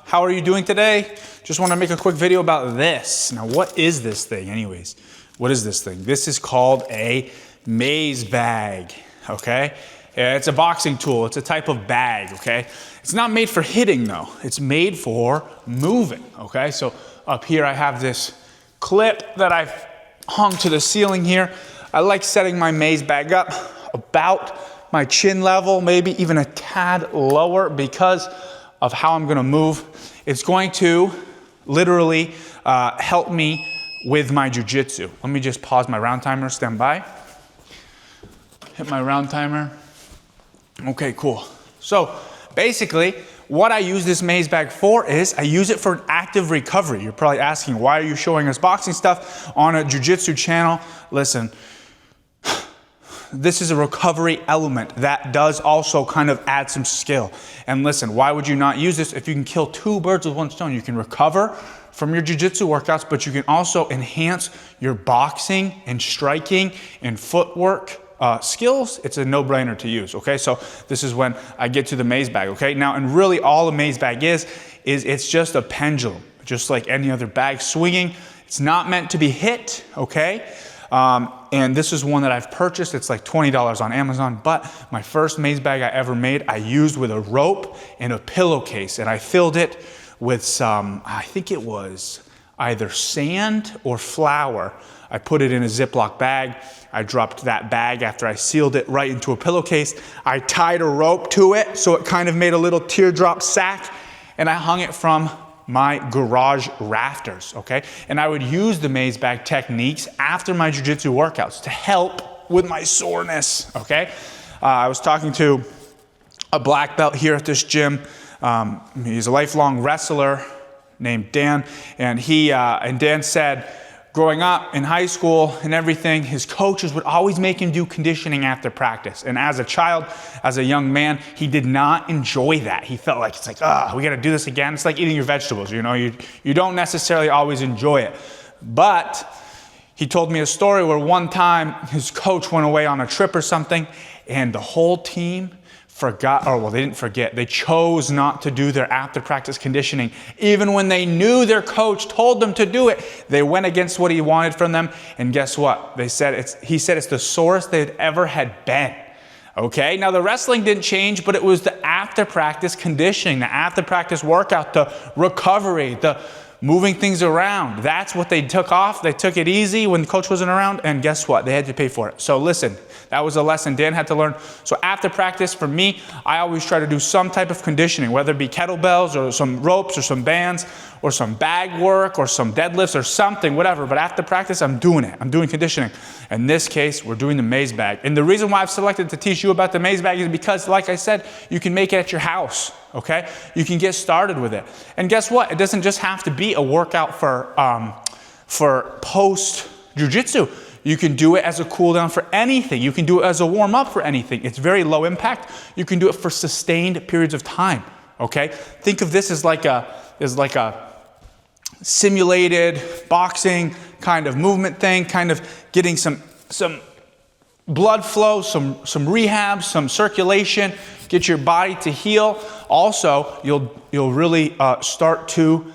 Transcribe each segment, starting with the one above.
How are you doing today? Just want to make a quick video about this. Now, what is this thing anyways? What is this thing? This is called a maze bag, okay? Yeah, it's a boxing tool. It's a type of bag, okay? It's not made for hitting though. It's made for moving, okay? So up here I have this clip that I've hung to the ceiling here. I like setting my maze bag up about my chin level, maybe even a tad lower because of how I'm gonna move. It's going to literally help me with my jiu-jitsu. Let me just pause my round timer, stand by. Hit my round timer. Okay, cool. So basically, what I use this maze bag for is I use it for an active recovery. You're probably asking, why are you showing us boxing stuff on a jiu-jitsu channel? Listen, this is a recovery element that does also kind of add some skill. And listen, why would you not use this if you can kill two birds with one stone? You can recover from your jiu-jitsu workouts, but you can also enhance your boxing and striking and footwork skills. It's a no-brainer to use, okay? So this is when I get to the maze bag, okay? Now, and really all a maze bag is it's just a pendulum, just like any other bag swinging. It's not meant to be hit, okay? And this is one that I've purchased. It's like $20 on Amazon, but my first maze bag I ever made, I used with a rope and a pillowcase, and I filled it with some, I think it was either sand or flour. I put it in a Ziploc bag. I dropped that bag after I sealed it right into a pillowcase. I tied a rope to it so it kind of made a little teardrop sack, and I hung it from my garage rafters, okay? And I would use the maze bag techniques after my jiu-jitsu workouts to help with my soreness, okay? I was talking to a black belt here at this gym. He's a lifelong wrestler named Dan, and Dan said, growing up in high school and everything, his coaches would always make him do conditioning after practice. And as a child, as a young man, he did not enjoy that. He felt like, it's like, we gotta do this again. It's like eating your vegetables, you know? You don't necessarily always enjoy it. But he told me a story where one time his coach went away on a trip or something, and the whole team forgot, or well, they didn't forget, they chose not to do their after practice conditioning. Even when they knew their coach told them to do it, they went against what he wanted from them, and guess what? He said it's the sorest they'd ever had been. Okay, now the wrestling didn't change, but it was the after practice conditioning, the after practice workout, the recovery, the moving things around. That's what they took off. They took it easy when the coach wasn't around, and guess what? They had to pay for it. So listen, that was a lesson Dan had to learn. So after practice, for me, I always try to do some type of conditioning, whether it be kettlebells or some ropes or some bands or some bag work or some deadlifts or something, whatever. But after practice, I'm doing it. I'm doing conditioning. In this case, we're doing the maze bag. And the reason why I've selected to teach you about the maze bag is because, like I said, you can make it at your house, okay? You can get started with it. And guess what? It doesn't just have to be a workout for post jiu-jitsu. You can do it as a cool down for anything. You can do it as a warm up for anything. It's very low impact. You can do it for sustained periods of time, okay? Think of this as like a simulated boxing kind of movement thing, kind of getting some blood flow, some rehab, some circulation, get your body to heal. Also, you'll really start to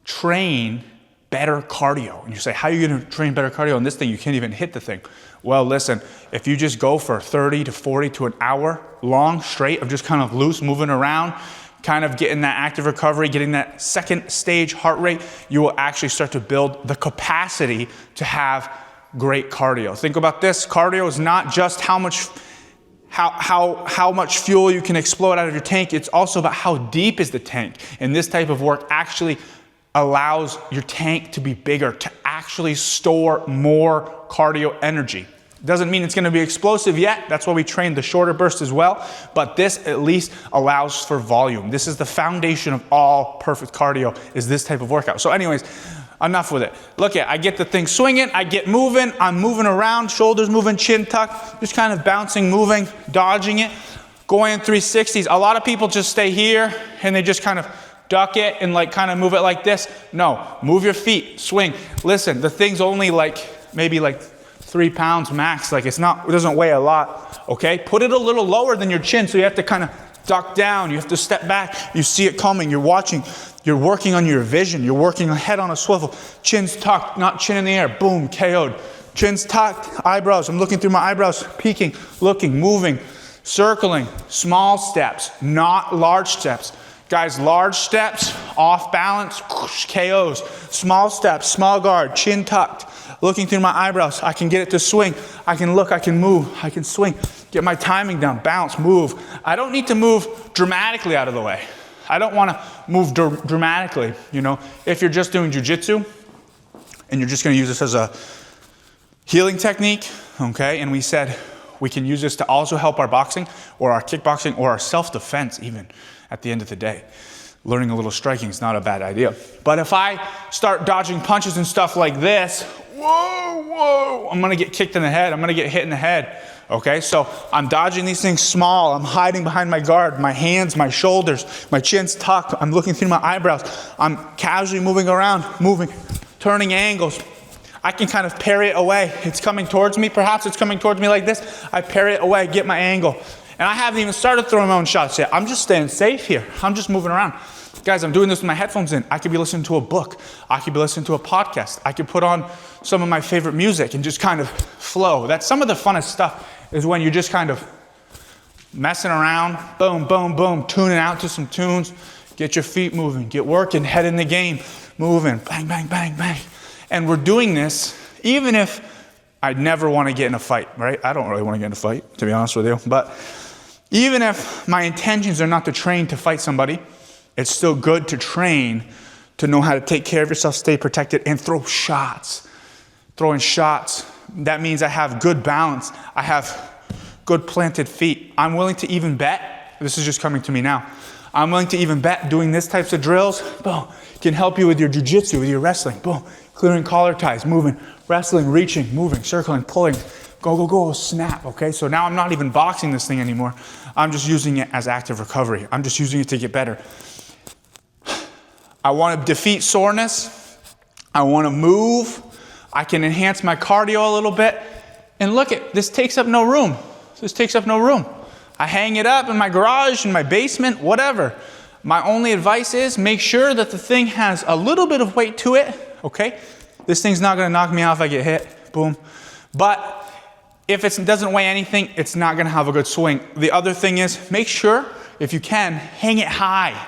train better cardio. And you say, how are you going to train better cardio on this thing? You can't even hit the thing. Well, listen, if you just go for 30 to 40 to an hour long straight of just kind of loose moving around, kind of getting that active recovery, getting that second stage heart rate, you will actually start to build the capacity to have great cardio. Think about this. Cardio is not just how much fuel you can explode out of your tank. It's also about how deep is the tank. And this type of work actually allows your tank to be bigger, to actually store more cardio energy. Doesn't mean it's going to be explosive yet. That's why we train the shorter burst as well. But this at least allows for volume. This is the foundation of all perfect cardio, is this type of workout. So anyways, enough with it. Look at, I get the thing swinging, I get moving, I'm moving around, shoulders moving, chin tucked, just kind of bouncing, moving, dodging it, going 360s. A lot of people just stay here and they just kind of duck it and like kind of move it like this. No, move your feet, swing. Listen, the thing's only maybe 3 pounds max. Like it doesn't weigh a lot, okay? Put it a little lower than your chin so you have to kind of duck down, you have to step back, you see it coming, you're watching, you're working on your vision, you're working head on a swivel, chin's tucked, not chin in the air, boom, KO'd. Chin's tucked, eyebrows, I'm looking through my eyebrows, peeking, looking, moving, circling, small steps, not large steps. Guys, large steps, off balance, KOs. Small steps, small guard, chin tucked, looking through my eyebrows. I can get it to swing. I can look, I can move, I can swing. Get my timing down, bounce, move. I don't need to move dramatically out of the way. I don't want to move dramatically, you know. If you're just doing jiu-jitsu and you're just going to use this as a healing technique, okay, and we said we can use this to also help our boxing or our kickboxing or our self-defense even at the end of the day. Learning a little striking is not a bad idea. But if I start dodging punches and stuff like this, whoa, I'm gonna get kicked in the head, I'm gonna get hit in the head, okay? So I'm dodging these things small, I'm hiding behind my guard, my hands, my shoulders, my chin's tucked, I'm looking through my eyebrows, I'm casually moving around, moving, turning angles. I can kind of parry it away. It's coming towards me, perhaps it's coming towards me like this. I parry it away, get my angle. And I haven't even started throwing my own shots yet. I'm just staying safe here. I'm just moving around. Guys, I'm doing this with my headphones in. I could be listening to a book. I could be listening to a podcast. I could put on some of my favorite music and just kind of flow. That's some of the funnest stuff is when you're just kind of messing around, boom, boom, boom, tuning out to some tunes, get your feet moving, get working, head in the game, moving, bang, bang, bang, bang. And we're doing this even if I'd never want to get in a fight, right? I don't really want to get in a fight, to be honest with you. But even if my intentions are not to train to fight somebody, it's still good to train to know how to take care of yourself, stay protected, and throw shots. Throwing shots, that means I have good balance. I have good planted feet. I'm willing to even bet, this is just coming to me now, I'm willing to even bet doing this types of drills, boom, can help you with your jiu-jitsu, with your wrestling, boom, clearing collar ties, moving, wrestling, reaching, moving, circling, pulling, go, go, go, snap, okay? So now I'm not even boxing this thing anymore. I'm just using it as active recovery. I'm just using it to get better. I want to defeat soreness. I want to move. I can enhance my cardio a little bit. And look at, this takes up no room. This takes up no room. I hang it up in my garage, in my basement, whatever. My only advice is make sure that the thing has a little bit of weight to it, okay? This thing's not gonna knock me out if I get hit, boom. But if it doesn't weigh anything, it's not gonna have a good swing. The other thing is, make sure, if you can, hang it high.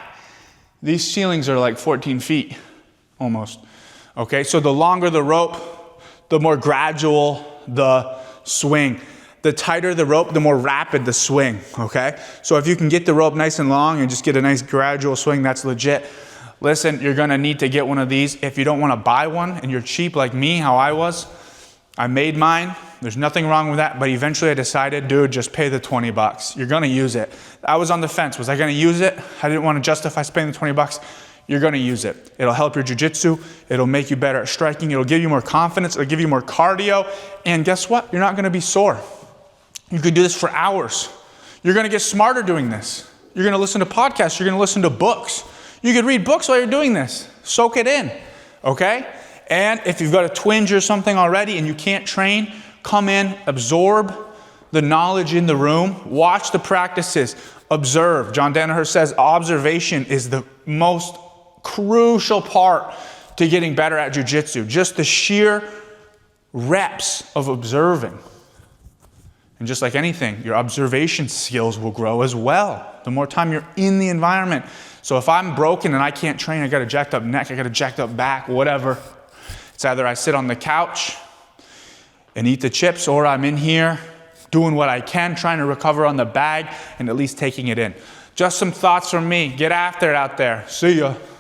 These ceilings are like 14 feet, almost. Okay, so the longer the rope, the more gradual the swing. The tighter the rope, the more rapid the swing, okay? So if you can get the rope nice and long and just get a nice gradual swing, that's legit. Listen, you're gonna need to get one of these. If you don't wanna buy one and you're cheap like me, how I was, I made mine. There's nothing wrong with that, but eventually I decided, dude, just pay the 20 bucks. You're gonna use it. I was on the fence. Was I gonna use it? I didn't wanna justify spending the 20 bucks. You're gonna use it. It'll help your jiu-jitsu. It'll make you better at striking. It'll give you more confidence. It'll give you more cardio. And guess what? You're not gonna be sore. You could do this for hours. You're gonna get smarter doing this. You're gonna listen to podcasts. You're gonna listen to books. You could read books while you're doing this. Soak it in, okay? And if you've got a twinge or something already and you can't train, come in, absorb the knowledge in the room, watch the practices, observe. John Danaher says observation is the most crucial part to getting better at jiu-jitsu. Just the sheer reps of observing. And just like anything, your observation skills will grow as well. The more time you're in the environment. So if I'm broken and I can't train, I got a jacked up neck, I got a jacked up back, whatever. It's either I sit on the couch and eat the chips, or I'm in here doing what I can, trying to recover on the bag and at least taking it in. Just some thoughts from me. Get after it out there. See ya.